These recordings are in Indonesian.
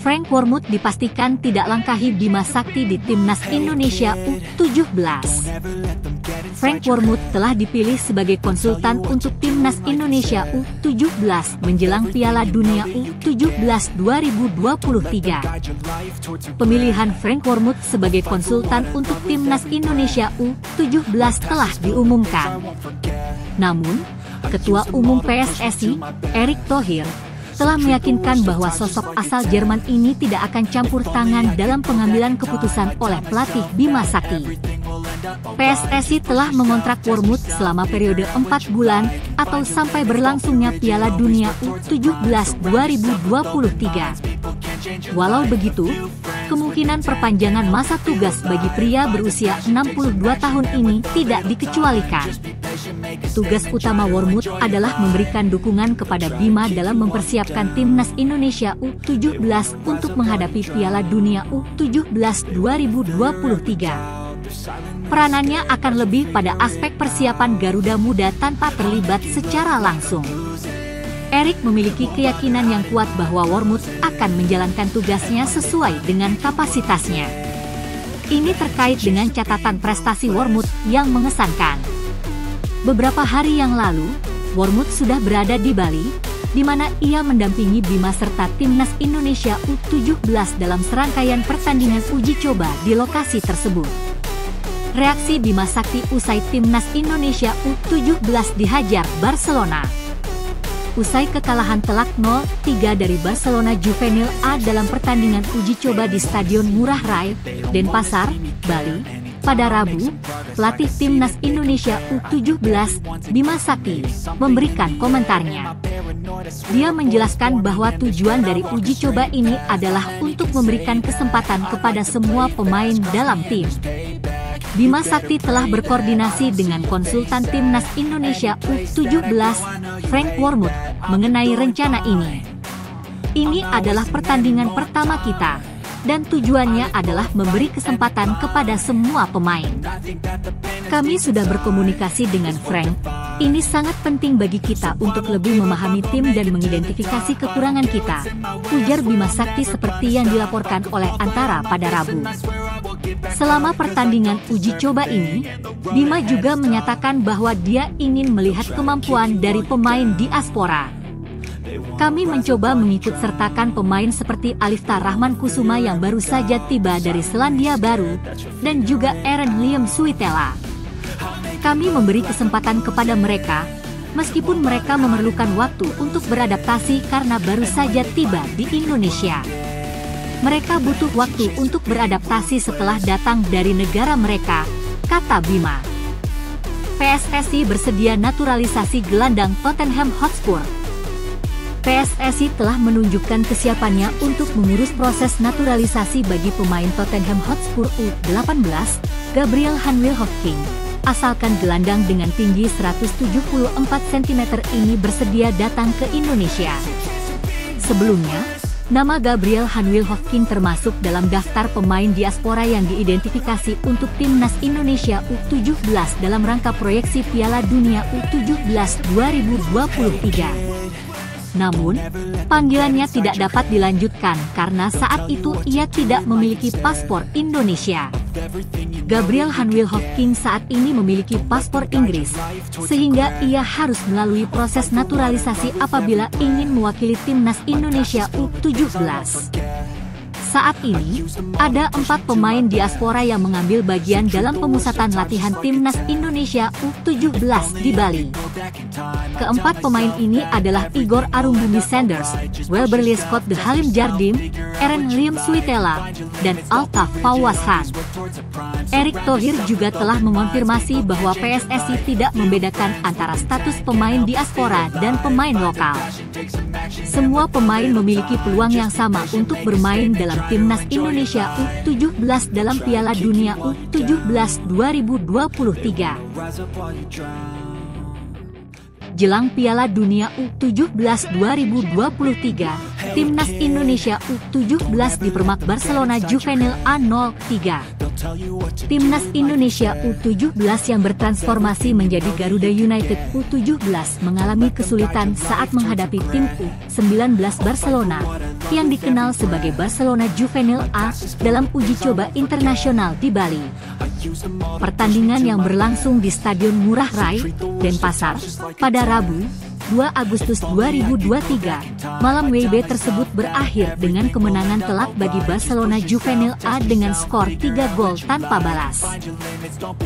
Frank Wormuth dipastikan tidak langkahi Bima Sakti di Timnas Indonesia U17. Frank Wormuth telah dipilih sebagai konsultan untuk Timnas Indonesia U17 menjelang Piala Dunia U17 2023. Pemilihan Frank Wormuth sebagai konsultan untuk Timnas Indonesia U17 telah diumumkan. Namun, Ketua Umum PSSI, Erick Thohir, telah meyakinkan bahwa sosok asal Jerman ini tidak akan campur tangan dalam pengambilan keputusan oleh pelatih Bima Sakti. PSSI telah mengontrak Wormuth selama periode 4 bulan atau sampai berlangsungnya Piala Dunia U17 2023. Walau begitu, kemungkinan perpanjangan masa tugas bagi pria berusia 62 tahun ini tidak dikecualikan. Tugas utama Wormuth adalah memberikan dukungan kepada Bima dalam mempersiapkan Timnas Indonesia U17 untuk menghadapi Piala Dunia U17 2023. Peranannya akan lebih pada aspek persiapan Garuda Muda tanpa terlibat secara langsung. Erick memiliki keyakinan yang kuat bahwa Wormuth akan menjalankan tugasnya sesuai dengan kapasitasnya. Ini terkait dengan catatan prestasi Wormuth yang mengesankan. Beberapa hari yang lalu, Wormuth sudah berada di Bali, di mana ia mendampingi Bima serta Timnas Indonesia U17 dalam serangkaian pertandingan uji coba di lokasi tersebut. Reaksi Bima Sakti usai Timnas Indonesia U17 dihajar Barcelona. Usai kekalahan telak 0-3 dari Barcelona Juvenil A dalam pertandingan uji coba di Stadion Ngurah Rai, Denpasar, Bali, pada Rabu, pelatih Timnas Indonesia U17, Bima Sakti, memberikan komentarnya. Dia menjelaskan bahwa tujuan dari uji coba ini adalah untuk memberikan kesempatan kepada semua pemain dalam tim. Bima Sakti telah berkoordinasi dengan konsultan Timnas Indonesia U17, Frank Wormuth, mengenai rencana ini. Ini adalah pertandingan pertama kita, dan tujuannya adalah memberi kesempatan kepada semua pemain. Kami sudah berkomunikasi dengan Frank. Ini sangat penting bagi kita untuk lebih memahami tim dan mengidentifikasi kekurangan kita, ujar Bima Sakti seperti yang dilaporkan oleh Antara pada Rabu. Selama pertandingan uji coba ini, Bima juga menyatakan bahwa dia ingin melihat kemampuan dari pemain diaspora. Kami mencoba mengikutsertakan pemain seperti Alifta Rahman Kusuma yang baru saja tiba dari Selandia Baru, dan juga Eren Liam Suitela. Kami memberi kesempatan kepada mereka, meskipun mereka memerlukan waktu untuk beradaptasi karena baru saja tiba di Indonesia. Mereka butuh waktu untuk beradaptasi setelah datang dari negara mereka, kata Bima. PSSI bersedia naturalisasi gelandang Tottenham Hotspur. PSSI telah menunjukkan kesiapannya untuk mengurus proses naturalisasi bagi pemain Tottenham Hotspur U18, Gabriel Hanwil-Hofking. Asalkan gelandang dengan tinggi 174 cm ini bersedia datang ke Indonesia. Sebelumnya, nama Gabriel Hanwil-Hofking termasuk dalam daftar pemain diaspora yang diidentifikasi untuk Timnas Indonesia U17 dalam rangka proyeksi Piala Dunia U17 2023. Namun, panggilannya tidak dapat dilanjutkan karena saat itu ia tidak memiliki paspor Indonesia. Gabriel Hanwil-Hofking saat ini memiliki paspor Inggris, sehingga ia harus melalui proses naturalisasi apabila ingin mewakili Timnas Indonesia U17. Saat ini, ada 4 pemain diaspora yang mengambil bagian dalam pemusatan latihan Timnas Indonesia U17 di Bali. Keempat pemain ini adalah Igor Arumbumi Sanders, Welberly Scott de Halim Jardim, Eren Liam Suitela, dan Altaf Fawazhan. Erick Thohir juga telah mengonfirmasi bahwa PSSI tidak membedakan antara status pemain diaspora dan pemain lokal. Semua pemain memiliki peluang yang sama untuk bermain dalam Timnas Indonesia U17 dalam Piala Dunia U17 2023. Jelang Piala Dunia U17 2023, Timnas Indonesia U17 dipermak Barcelona Juvenil A03. Timnas Indonesia U17 yang bertransformasi menjadi Garuda United U17 mengalami kesulitan saat menghadapi tim U19 Barcelona yang dikenal sebagai Barcelona Juvenil A dalam uji coba internasional di Bali. Pertandingan yang berlangsung di Stadion Ngurah Rai, Denpasar, pada Rabu, 2 Agustus 2023, malam WIB tersebut berakhir dengan kemenangan telak bagi Barcelona Juvenil A dengan skor 3 gol tanpa balas.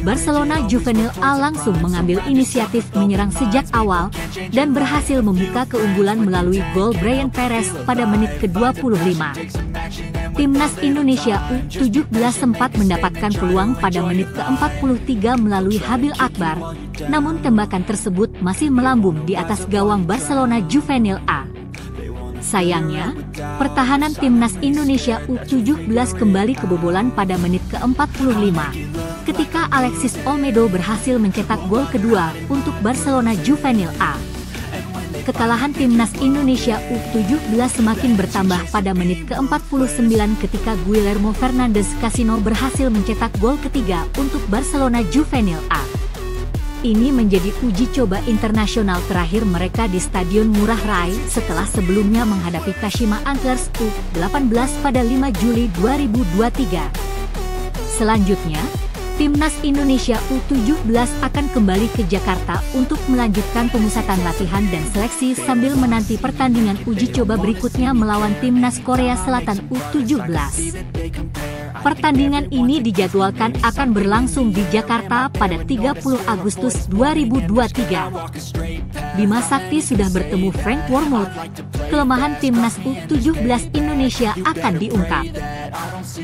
Barcelona Juvenil A langsung mengambil inisiatif menyerang sejak awal dan berhasil membuka keunggulan melalui gol Brian Perez pada menit ke-25. Timnas Indonesia U17 sempat mendapatkan peluang pada menit ke-43 melalui Habil Akbar, namun tembakan tersebut masih melambung di atas gawang Barcelona Juvenil A. Sayangnya, pertahanan Timnas Indonesia U17 kembali kebobolan pada menit ke-45, ketika Alexis Olmedo berhasil mencetak gol kedua untuk Barcelona Juvenil A. Kekalahan Timnas Indonesia U17 semakin bertambah pada menit ke-49 ketika Guillermo Fernandes Casino berhasil mencetak gol ketiga untuk Barcelona Juvenil A. Ini menjadi uji coba internasional terakhir mereka di Stadion Ngurah Rai setelah sebelumnya menghadapi Kashima Antlers U18 pada 5 Juli 2023. Selanjutnya, Timnas Indonesia U17 akan kembali ke Jakarta untuk melanjutkan pemusatan latihan dan seleksi sambil menanti pertandingan uji coba berikutnya melawan Timnas Korea Selatan U17. Pertandingan ini dijadwalkan akan berlangsung di Jakarta pada 30 Agustus 2023. Bima Sakti sudah bertemu Frank Wormoed. Kelemahan Timnas U17 Indonesia akan diungkap.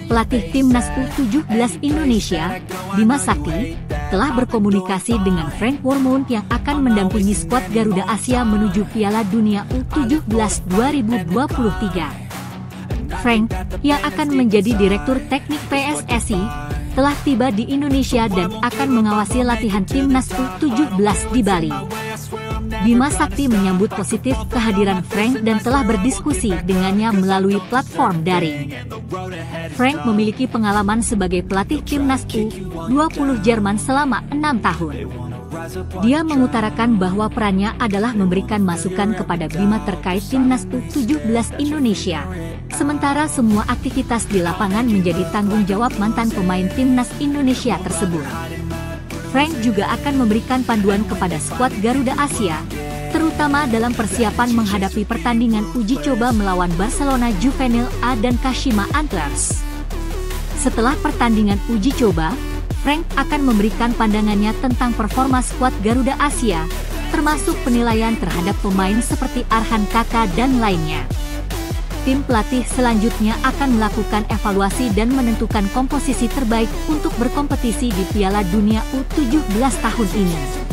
Pelatih Timnas U17 Indonesia, Bima Sakti, telah berkomunikasi dengan Frank Wormoed yang akan mendampingi skuad Garuda Asia menuju Piala Dunia U17 2023. Frank, yang akan menjadi Direktur Teknik PSSI, telah tiba di Indonesia dan akan mengawasi latihan Timnas U17 di Bali. Bima Sakti menyambut positif kehadiran Frank dan telah berdiskusi dengannya melalui platform daring. Frank memiliki pengalaman sebagai pelatih Timnas U20 Jerman selama 6 tahun. Dia mengutarakan bahwa perannya adalah memberikan masukan kepada Bima terkait Timnas U17 Indonesia. Sementara semua aktivitas di lapangan menjadi tanggung jawab mantan pemain Timnas Indonesia tersebut. Frank juga akan memberikan panduan kepada skuad Garuda Asia, terutama dalam persiapan menghadapi pertandingan uji coba melawan Barcelona Juvenil A dan Kashima Antlers. Setelah pertandingan uji coba, Frank akan memberikan pandangannya tentang performa skuad Garuda Asia, termasuk penilaian terhadap pemain seperti Arhan Kaka dan lainnya. Tim pelatih selanjutnya akan melakukan evaluasi dan menentukan komposisi terbaik untuk berkompetisi di Piala Dunia U17 tahun ini.